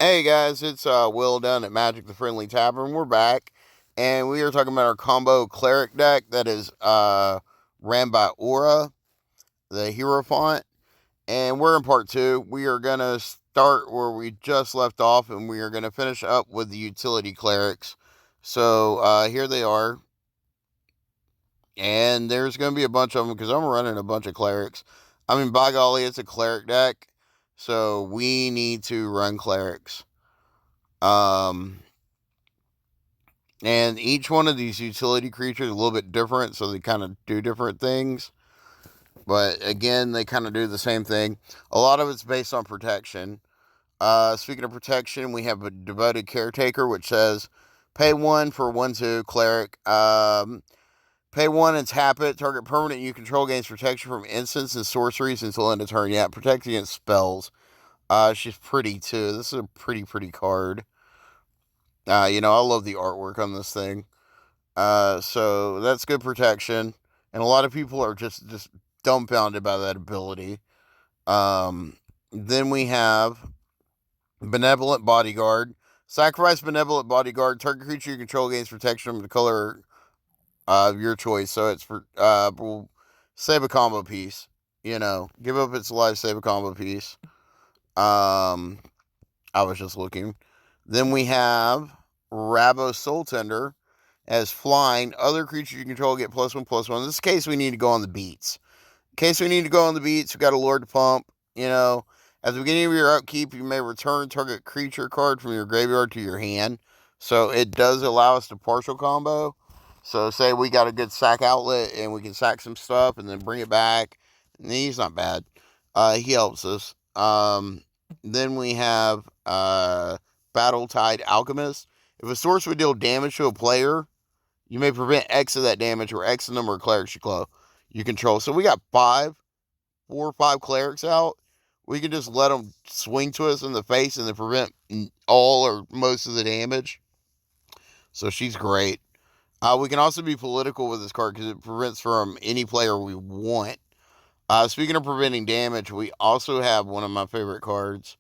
Hey guys, it's Will down at Magic the Friendly Tavern. We're back, and we are talking about our combo Cleric deck that is ran by Orah, the hero font, and we're in part two. We are gonna start where we just left off, and we are gonna finish up with the utility clerics. So here they are, and there's gonna be a bunch of them because I'm running a bunch of clerics. I mean, by golly, it's a cleric deck, so we need to run clerics. Um, And each one of these utility creatures is a little bit different, so they kind of do different things. But again, they kind of do the same thing. A lot of it's based on protection. Speaking of protection, we have a devoted caretaker, which says pay one for 1/2 cleric. Pay one and tap it. Target permanent you control gains protection from instants and sorceries until end of turn. Yeah, protect against spells. She's pretty too. This is a pretty card. I love the artwork on this thing. So that's good protection, and a lot of people are just dumbfounded by that ability. Then we have Benevolent Bodyguard. Sacrifice Benevolent Bodyguard. Target creature you control gains protection from the color of your choice. So it's for will save a combo piece. Give up its life, save a combo piece. Um, I was just looking. Then we have Rabo Soul Tender as flying. Other creatures you control get +1/+1. In this case, we need to go on the beats. In case we need to go on the beats, we got a Lord to pump. At the beginning of your upkeep, you may return target creature card from your graveyard to your hand. So it does allow us to partial combo. So say we got a good sack outlet and we can sack some stuff and then bring it back. And he's not bad. He helps us. Then we have Battle Tide Alchemist. If a source would deal damage to a player, you may prevent X of that damage or X the number of clerics you control. So we got 4 or 5 clerics out. We can just let them swing to us in the face and then prevent all or most of the damage. So she's great. We can also be political with this card because it prevents from any player we want. Speaking of preventing damage, we also have one of my favorite cards.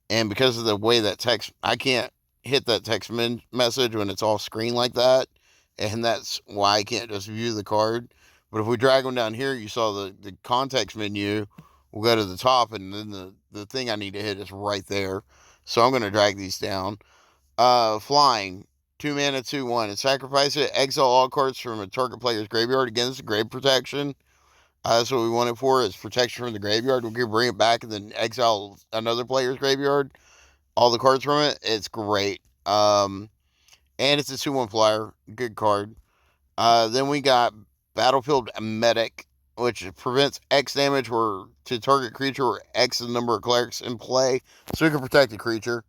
And because of the way that text, I can't hit that text message when it's off screen like that. And that's why I can't just view the card. But if we drag them down here, you saw the context menu. We'll go to the top, and then the thing I need to hit is right there. So I'm going to drag these down. Flying. 2 mana, 2/1. And sacrifice it. Exile all cards from a target player's graveyard against grave protection. That's what we want it for, is protection from the graveyard. We can bring it back and then exile another player's graveyard. All the cards from it. It's great. And it's a 2/1 flyer. Good card. Then we got Battlefield Medic, which prevents X damage to target creature or X the number of clerics in play. So we can protect the creature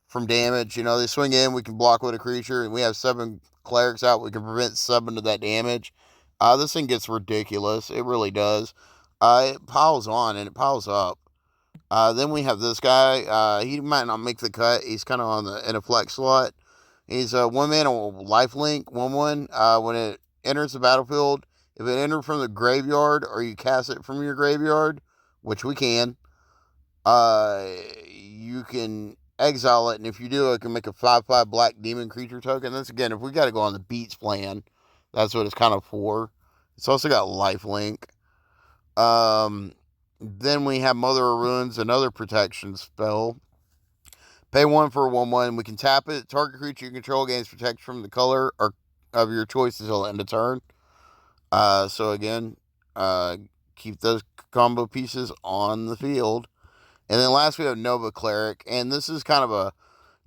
from damage. They swing in, we can block with a creature, and we have 7 clerics out. We can prevent 7 of that damage. This thing gets ridiculous. It really does. It piles on and it piles up. Then we have this guy. He might not make the cut. He's kind of in a flex slot. He's a 1 mana lifelink, 1/1. When it enters the battlefield, if it enters from the graveyard or you cast it from your graveyard, which we can, you can exile it, and if you do, it can make a 5/5 black demon creature token. That's again, if we got to go on the beats plan, that's what it's kind of for. It's also got lifelink. Um, then we have Mother of Ruins, another protection spell. Pay 1 for 1/1. We can tap it. Target creature you control gains protection from the color or of your choice until the end of turn. So again, uh, keep those combo pieces on the field. And then last we have Nova Cleric, and this is kind of a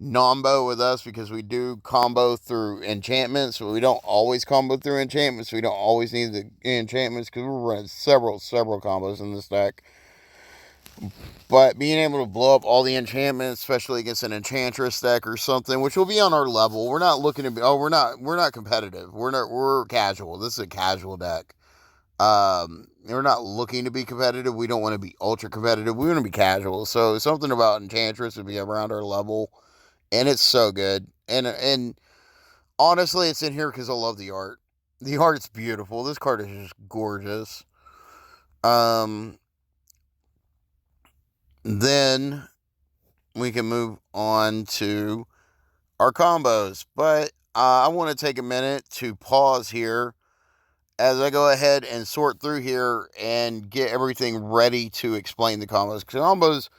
nombo with us because we do combo through enchantments, but we don't always combo through enchantments. We don't always need the enchantments because we're running several combos in this deck. But being able to blow up all the enchantments, especially against an enchantress deck or something, which will be on our level. We're not looking to be. Oh, we're not competitive. We're casual. This is a casual deck. We're not looking to be competitive. We don't want to be ultra competitive. We want to be casual. So something about enchantress would be around our level, and it's so good. And honestly, it's in here because I love the art. The art's beautiful. This card is just gorgeous. Um, then we can move on to our combos. But I want to take a minute to pause here as I go ahead and sort through here and get everything ready to explain the combos. Because combos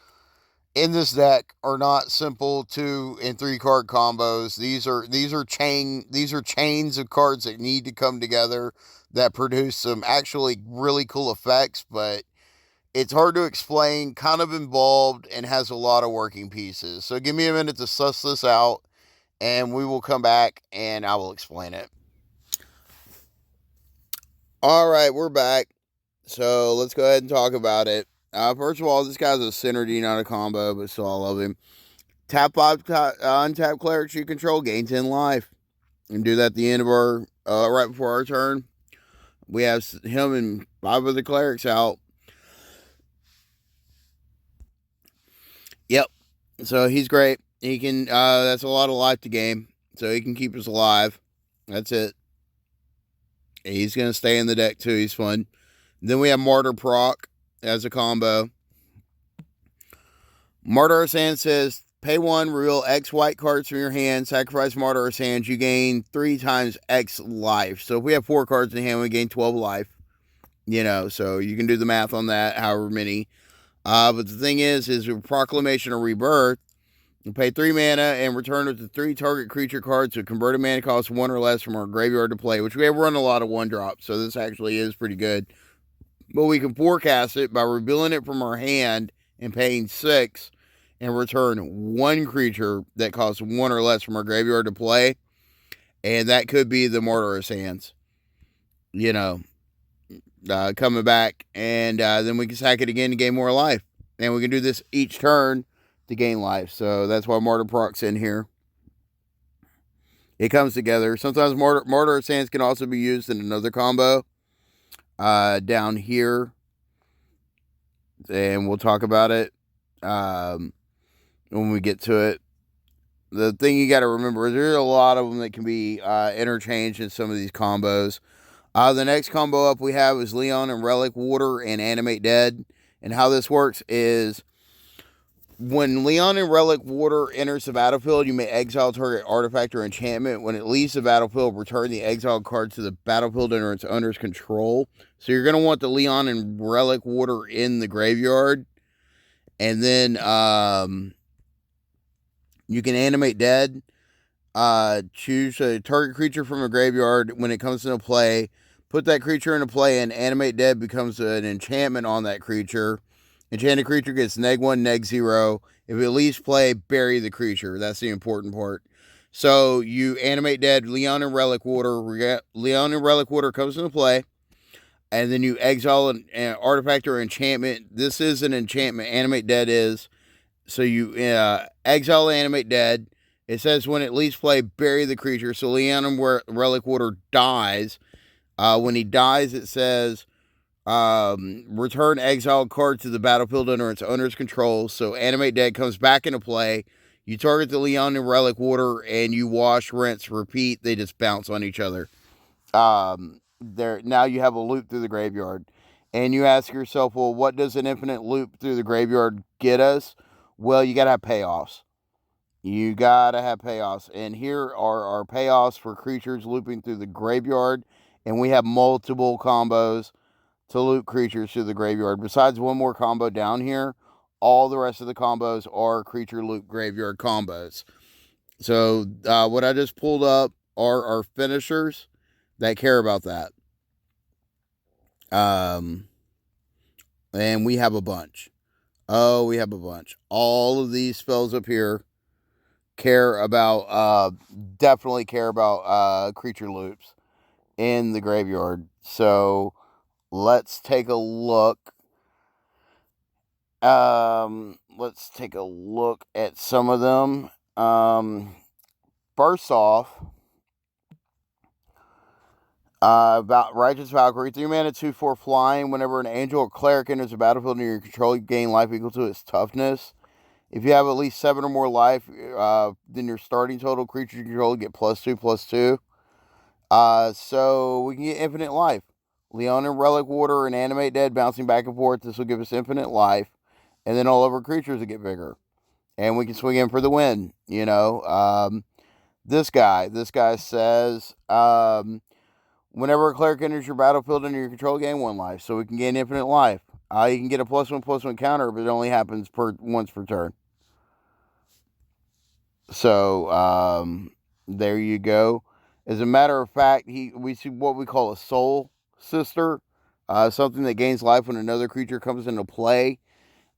in this deck are not simple 2 and 3 card combos. These are chains of cards that need to come together that produce some actually really cool effects, but it's hard to explain, kind of involved, and has a lot of working pieces. So give me a minute to suss this out, and we will come back and I will explain it. All right, we're back. So let's go ahead and talk about it. First of all, this guy's a synergy, not a combo, but still I love him. Tap 5 untap clerics you control, gain 10 life. And do that at the end of our, right before our turn. We have him and 5 other clerics out. Yep. So he's great. He can, that's a lot of life to game. So he can keep us alive. That's it. He's going to stay in the deck too. He's fun. Then we have Martyr Proc as a combo. Martyr Sand says, pay 1, reveal X white cards from your hand, sacrifice Martyr Sands, you gain 3 times X life. So if we have 4 cards in hand, we gain 12 life. You know, so you can do the math on that, however many. But the thing is with Proclamation of Rebirth, you pay 3 mana and return it to 3 target creature cards with converted mana cost 1 or less from our graveyard to play, which we have run a lot of 1-drops, so this actually is pretty good. But we can forecast it by revealing it from our hand and paying 6 and return 1 creature that costs 1 or less from our graveyard to play. And that could be the Martyr Sands. You know, coming back. And then we can sack it again to gain more life. And we can do this each turn to gain life. So that's why Martyr Proc's in here. It comes together. Sometimes Martyr Sands can also be used in another combo. Down here. And we'll talk about it when we get to it. The thing you got to remember is there's a lot of them that can be interchanged in some of these combos. The next combo up we have is Leon and Relic Water and Animate Dead. And how this works is when Leon and Relic Water enters the battlefield, you may exile target artifact or enchantment. When it leaves the battlefield, return the exiled card to the battlefield under its owner's control. So you're going to want the Leon and Relic Water in the graveyard. And then you can Animate Dead. Choose a target creature from a graveyard. When it comes into play, put that creature into play, and Animate Dead becomes an enchantment on that creature. Enchanted creature gets -1, -0. If it leaves play, bury the creature. That's the important part. So you Animate Dead, Leon and Relic Water. Leon and Relic Water comes into play. And then you exile an artifact or enchantment. This is an enchantment. Animate Dead is. So you exile Animate Dead. It says when it leaves play, bury the creature. So Leon and Relic Water dies. When he dies, it says return exiled card to the battlefield under its owner's control. So Animate Dead comes back into play. You target the Leon and Relic Water, and you wash, rinse, repeat. They just bounce on each other. Now you have a loop through the graveyard. And you ask yourself, well, what does an infinite loop through the graveyard get us? Well, you got to have payoffs. You got to have payoffs. And here are our payoffs for creatures looping through the graveyard. And we have multiple combos to loop creatures through the graveyard. Besides one more combo down here, all the rest of the combos are creature loop graveyard combos. So what I just pulled up are our finishers that care about that. And we have a bunch. Oh, we have a bunch. All of these spells up here definitely care about creature loops in the graveyard. So let's take a look. Let's take a look at some of them. First off, about Righteous Valkyrie, 3 mana, 2/4 flying. Whenever an angel or cleric enters the battlefield under your control, you gain life equal to its toughness. If you have at least 7 or more life, then your starting total creature you control get +2/+2. So we can get infinite life. Leon and Relic Water and Animate Dead bouncing back and forth. This will give us infinite life. And then all of our creatures will get bigger. and we can swing in for the win. This guy says, whenever a cleric enters your battlefield under your control, gain 1 life, so we can gain infinite life. You can get a +1/+1 counter, but it only happens once per turn. So there you go. As a matter of fact, we see what we call a soul sister, something that gains life when another creature comes into play,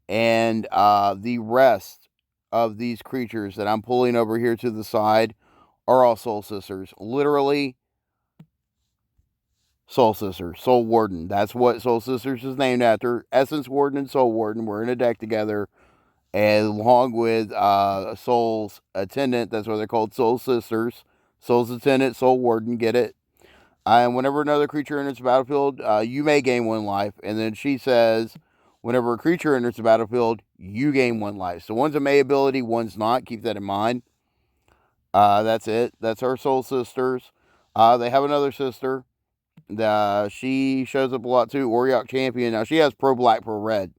and the rest of these creatures that I'm pulling over here to the side are all soul sisters. Literally, soul sister, soul warden. That's what soul sisters is named after. Essence warden and soul warden. We're in a deck together, and along with soul's attendant. That's why they're called soul sisters. Soul's attendant, soul warden. Get it? And whenever another creature enters the battlefield, you may gain 1 life. And then she says, whenever a creature enters the battlefield, you gain 1 life. So one's a May ability, one's not. Keep that in mind. That's it. That's our soul sisters. They have another sister. She shows up a lot too. Orah champion. Now she has pro black, pro red.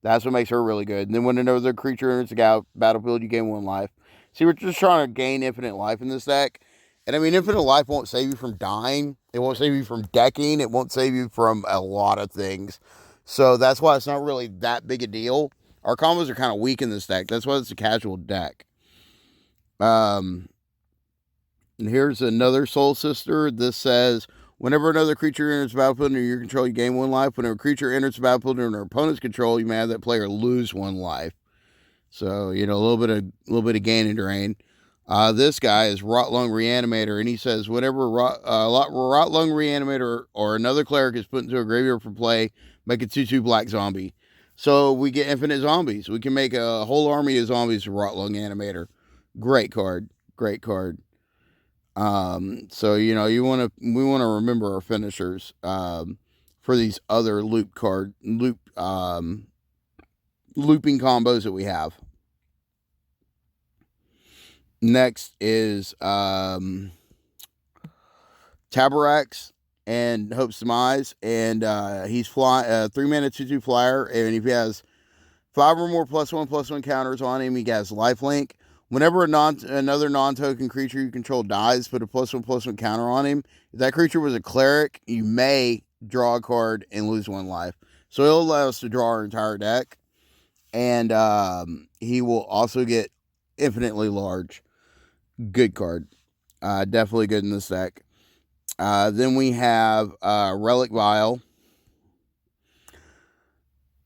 That's what makes her really good. And then when another creature enters the battlefield, you gain 1 life. See, we're just trying to gain infinite life in this deck. And I mean, infinite life won't save you from dying. It won't save you from decking. It won't save you from a lot of things. So that's why it's not really that big a deal. Our combos are kind of weak in this deck. That's why it's a casual deck. And here's another soul sister. This says, whenever another creature enters the battlefield under your control, you gain 1 life. Whenever a creature enters the battlefield under an opponent's control, you may have that player lose 1 life. So, a little bit of gain and drain. This guy is Rotlung Reanimator, and he says, whenever Rotlung Reanimator or another cleric is put into a graveyard for play, make a 2/2 black zombie. So we get infinite zombies. We can make a whole army of zombies with Rotlung Animator. Great card. So we want to remember our finishers for these other looping combos that we have. Next is Tabarax and Hope's Demise, and he's 3-mana 2/2 flyer, and if he has 5 or more +1/+1 counters on him, he has lifelink. Whenever another non-token creature you control dies, put a +1/+1 counter on him. If that creature was a cleric, you may draw a card and lose 1 life. So it'll allow us to draw our entire deck, and he will also get infinitely large. Good card. Definitely good in this deck. Then we have Relic Vial.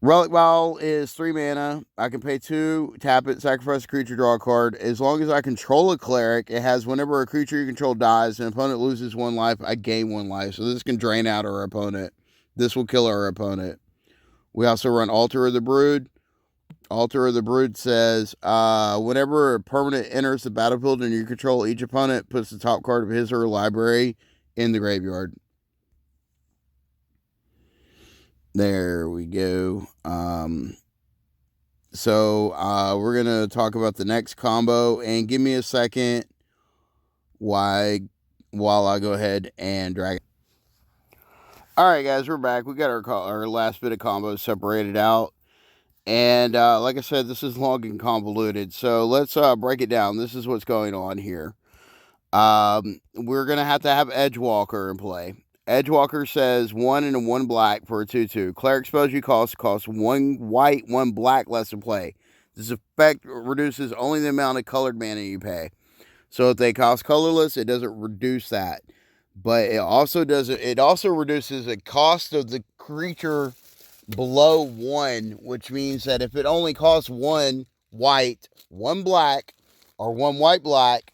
Relic Vial is 3 mana. I can pay 2, tap it, sacrifice a creature, draw a card. As long as I control a cleric, it has whenever a creature you control dies, an opponent loses 1 life, I gain 1 life. So this can drain out our opponent. This will kill our opponent. We also run Altar of the Brood. Altar of the Brood says, whenever a permanent enters the battlefield under your control, each opponent puts the top card of his or her library in the graveyard. There we go. So we're going to talk about the next combo, and give me a second while I go ahead and drag it. All right, guys, we're back. We got our last bit of combos separated out. And like I said, this is long and convoluted. So let's break it down. This is what's going on here. We're going to have Edgewalker in play. Edgewalker says 1 and 1 black for a 2/2. Cleric spells you cost 1 white, 1 black less to play. This effect reduces only the amount of colored mana you pay. So if they cost colorless, it doesn't reduce that. But it also reduces the cost of the creature below 1, which means that if it only costs 1 white, 1 black, or 1 white black,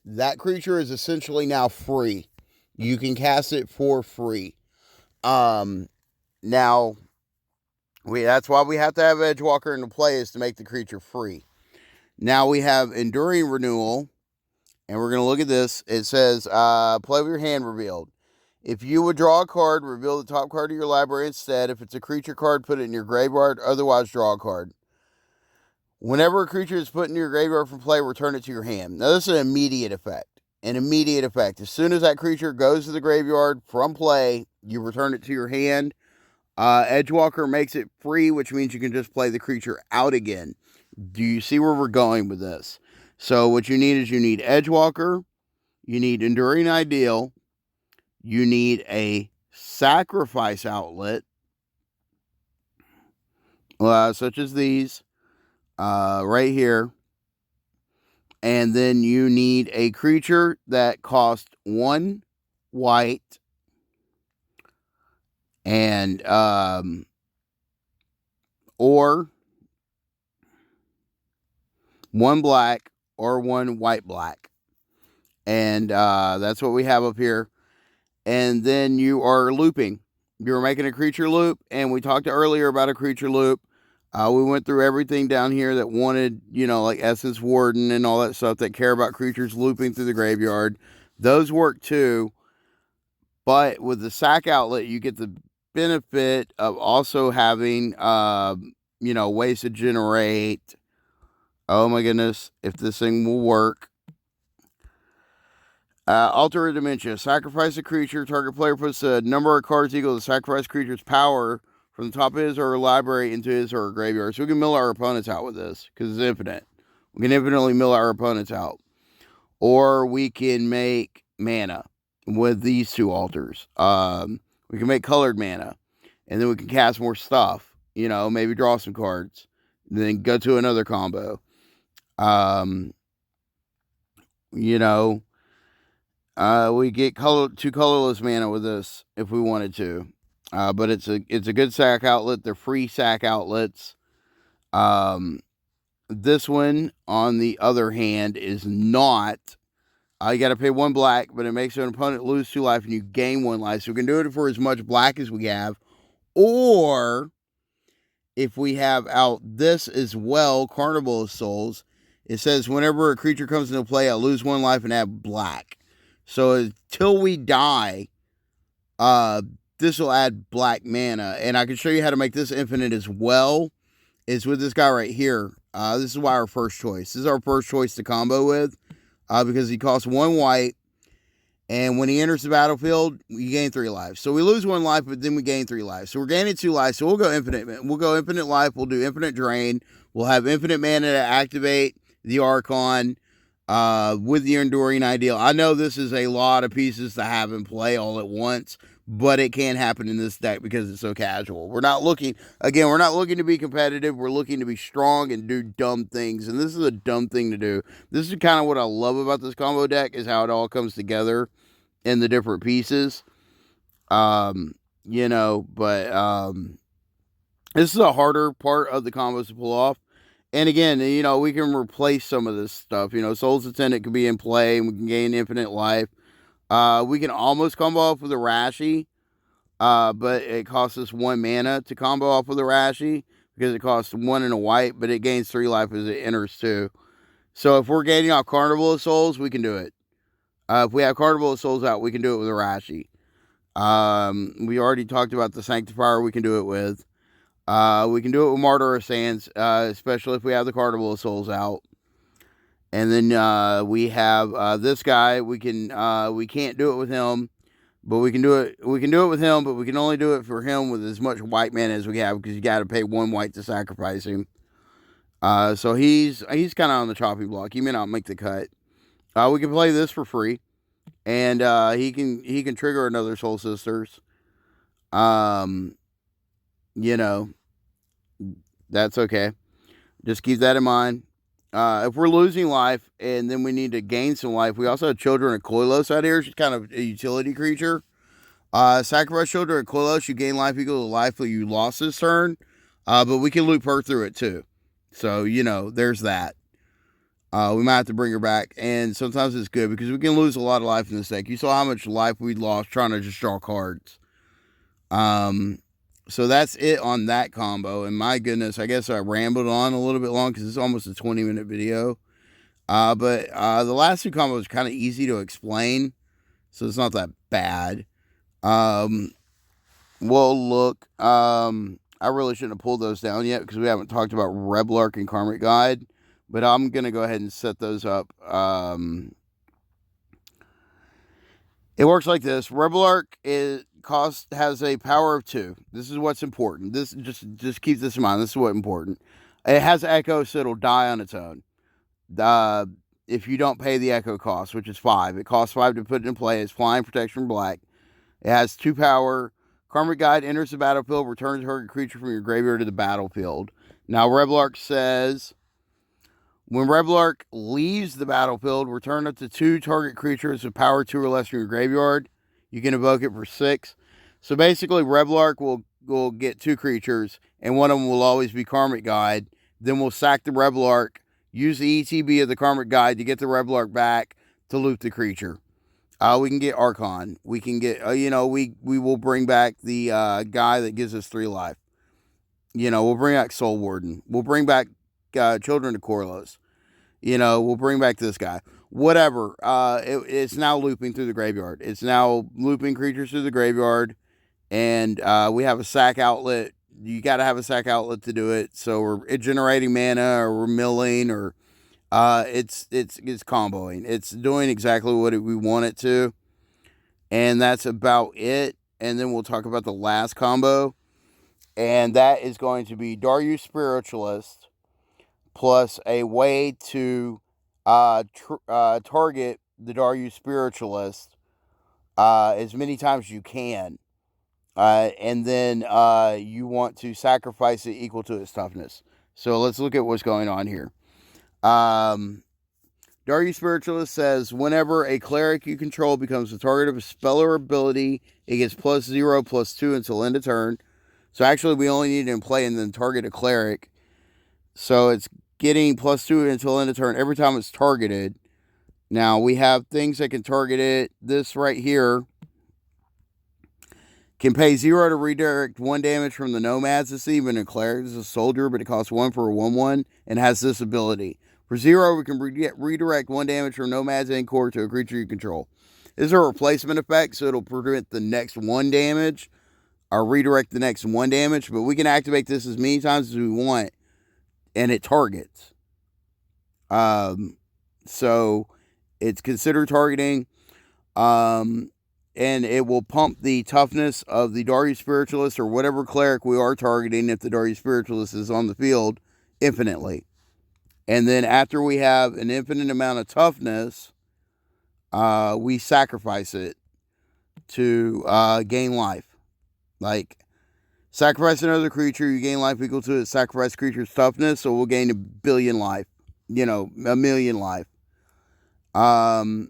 that creature is essentially now free. You can cast it for free. Now, that's why we have to have Edgewalker into play, is to make the creature free. Now we have Enduring Renewal, and we're going to look at this. It says, play with your hand revealed. If you would draw a card, reveal the top card of your library instead. If it's a creature card, put it in your graveyard. Otherwise, draw a card. Whenever a creature is put in your graveyard from play, return it to your hand. Now, this is an immediate effect. As soon as that creature goes to the graveyard from play, you return it to your hand. Edgewalker makes it free, which means you can just play the creature out again. Do you see where we're going with this? So what you need is you need Edgewalker, you need Enduring Ideal, you need a sacrifice outlet, such as these right here. And then you need a creature that costs 1 white and or 1 black or 1 white black. And that's what we have up here. And then you are looping. You're making a creature loop, and we talked earlier about a creature loop. We went through everything down here that wanted, like Essence Warden and all that stuff that care about creatures looping through the graveyard. Those work too. But with the sack outlet, you get the benefit of also having, ways to generate. Oh my goodness, if this thing will work. Alter a Dementia. Sacrifice a creature. Target player puts a number of cards equal to the sacrifice creature's power from the top of his or her library into his or her graveyard. So we can mill our opponents out with this because it's infinite. We can infinitely mill our opponents out. Or we can make mana with these 2 altars. We can make colored mana. And then we can cast more stuff. Maybe draw some cards. Then go to another combo. We get 2 colorless mana with this if we wanted to. But it's a good sack outlet. They're free sack outlets. This one, on the other hand, is not. You got to pay 1 black, but it makes an opponent lose 2 life and you gain 1 life. So we can do it for as much black as we have. Or if we have out this as well, Carnival of Souls, it says whenever a creature comes into play, I'll lose 1 life and add black. So until we die, this will add black mana. And I can show you how to make this infinite as well. It's with this guy right here. This is why our first choice. This is our first choice to combo with. Because he costs 1 white. And when he enters the battlefield, we gain 3 lives. So we lose 1 life, but then we gain 3 lives. So we're gaining 2 lives. So we'll go infinite. We'll go infinite life. We'll do infinite drain. We'll have infinite mana to activate the Archon with the Enduring Ideal. I know this is a lot of pieces to have in play all at once, but it can happen in this deck because it's so casual. We're not looking to be competitive. We're looking to be strong and do dumb things, and this is a dumb thing to do. This is kind of what I love about this combo deck, is how it all comes together in the different pieces. But this is a harder part of the combos to pull off. And again, we can replace some of this stuff. Soul's Attendant can be in play, and we can gain infinite life. We can almost combo off with a Rashi, but it costs us 1 mana to combo off with a Rashi because it costs 1 and a white, but it gains 3 life as it enters too. So if we're gaining out Carnival of Souls, we can do it. If we have Carnival of Souls out, we can do it with a Rashi. We already talked about the Sanctifier we can do it with. We can do it with Martyr of Sands, especially if we have the Carnival of Souls out. And then we have this guy. We can't do it with him, but we can do it. We can do it with him, but we can only do it for him with as much white mana as we have because you got to pay 1 white to sacrifice him. So he's kind of on the choppy block. He may not make the cut. We can play this for free, and he can trigger another Soul Sisters. That's okay. Just keep that in mind. If we're losing life and then we need to gain some life, we also have Children of Koilos out here. She's kind of a utility creature. Sacrifice Children of Koilos, you gain life equal to life that you lost this turn. But we can loop her through it too. So, there's that. We might have to bring her back. And sometimes it's good because we can lose a lot of life in this deck. You saw how much life we lost trying to just draw cards. So that's it on that combo. And my goodness, I guess I rambled on a little bit long because it's almost a 20-minute video. But the last 2 combos are kind of easy to explain, so it's not that bad. Well, look, I really shouldn't have pulled those down yet because we haven't talked about Reblark and Karmic Guide, but I'm going to go ahead and set those up. It works like this. Reblark has a power of 2. This is what's important. This just keep this in mind. This is what's important. It has echo, so it'll die on its own. If you don't pay the echo cost, which is 5. It costs 5 to put it in play. It's flying, protection, black. It has 2 power. Karmic Guide enters the battlefield, returns a target creature from your graveyard to the battlefield. Now, Reblark says, when Reblark leaves the battlefield, return up to 2 target creatures with power 2 or less from your graveyard. You can evoke it for 6. So basically, Reblark will get 2 creatures, and one of them will always be Karmic Guide. Then we'll sack the Reblark, use the ETB of the Karmic Guide to get the Reblark back to loot the creature. We can get Archon. We can get, we will bring back the guy that gives us 3 life. We'll bring back Soul Warden. We'll bring back Children of Corlos. We'll bring back this guy. Whatever. It's now looping through the graveyard. It's now looping creatures through the graveyard. And we have a sack outlet. You got to have a sack outlet to do it. So we're generating mana, or we're milling, or it's comboing. It's doing exactly what we want it to. And that's about it. And then we'll talk about the last combo. And that is going to be Daru Spiritualist plus a way to target the Daru Spiritualist as many times as you can. And then you want to sacrifice it equal to its toughness. So let's look at what's going on here. Daru Spiritualist says, whenever a cleric you control becomes the target of a spell or ability, it gets +0/+2 until end of turn. So actually, we only need it in play and then target a cleric. So it's getting +2 until end of turn every time it's targeted. Now, we have things that can target it. This right here can pay 0 to redirect 1 damage from the nomads this even a cleric. This is a soldier, but it costs 1 for a 1/1 and has this ability. For 0, we can redirect 1 damage from nomads and core to a creature you control. This is a replacement effect, so it'll prevent the next 1 damage, or redirect the next 1 damage, but we can activate this as many times as we want, and it targets. So it's considered targeting, and it will pump the toughness of the Daru Spiritualist or whatever cleric we are targeting if the Daru Spiritualist is on the field infinitely. And then after we have an infinite amount of toughness, we sacrifice it to gain life. Like, sacrifice another creature, you gain life equal to its sacrifice creature's toughness, so we'll gain 1 billion life. 1 million life. And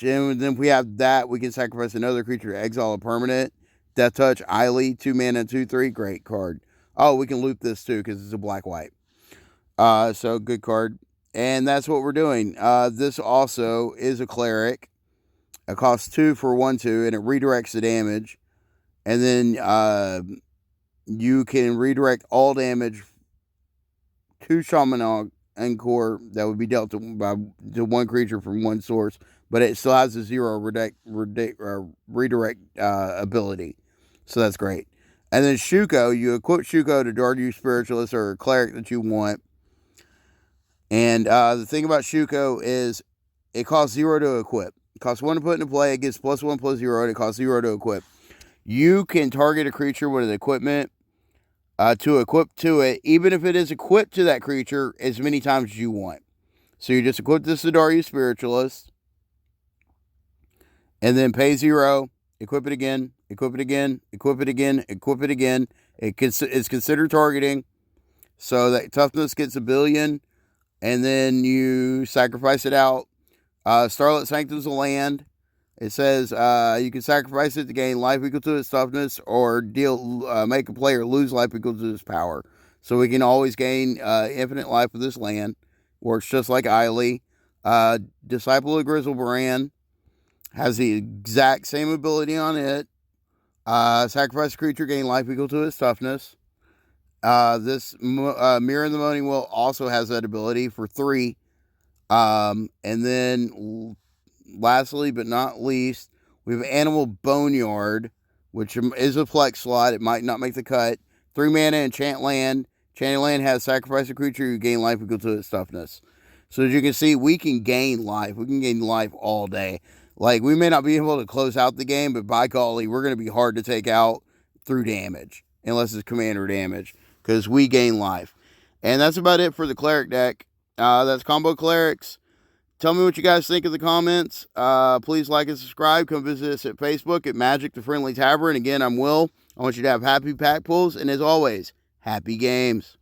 then if we have that, we can sacrifice another creature to exile a permanent. Death Touch, Eiley, 2 mana, 2/3, great card. Oh, we can loop this too, because it's a black-white. So good card. And that's what we're doing. This also is a cleric. It costs 2 for 1/2, and it redirects the damage. And then you can redirect all damage to Shaman Encore that would be dealt to 1 creature from 1 source, but it still has a 0 redirect ability. So that's great. And then Shuko, you equip Shuko to Daru Spiritualist or a cleric that you want. And the thing about Shuko is it costs 0 to equip. It costs 1 to put into play. It gets +1/+0, and it costs 0 to equip. You can target a creature with an equipment to equip to it, even if it is equipped to that creature as many times as you want. So you just equip this to Daru Spiritualist, and then pay 0, equip it again, equip it again, equip it again, equip it again. It's considered targeting, so that toughness gets 1 billion, and then you sacrifice it out. Starlit Sanctum's a land. It says you can sacrifice it to gain life equal to its toughness, or make a player lose life equal to its power. So we can always gain infinite life with this land. Works just like Eiley. Disciple of Grizzlebrand has the exact same ability on it. Sacrifice a creature, gain life equal to its toughness. This Mirror in the Moaning Well also has that ability for 3. And then lastly, but not least, we have Animal Boneyard, which is a flex slot. It might not make the cut. 3 mana, enchant land. Enchanted land has sacrifice a creature, you gain life equal to its toughness. So as you can see, we can gain life. We can gain life all day. Like, we may not be able to close out the game, but by golly, we're going to be hard to take out through damage, unless it's commander damage, because we gain life. And that's about it for the Cleric deck. That's Combo Clerics. Tell me what you guys think in the comments. Please like and subscribe. Come visit us at Facebook at Magic the Friendly Tavern. Again, I'm Will. I want you to have happy pack pulls. And as always, happy games.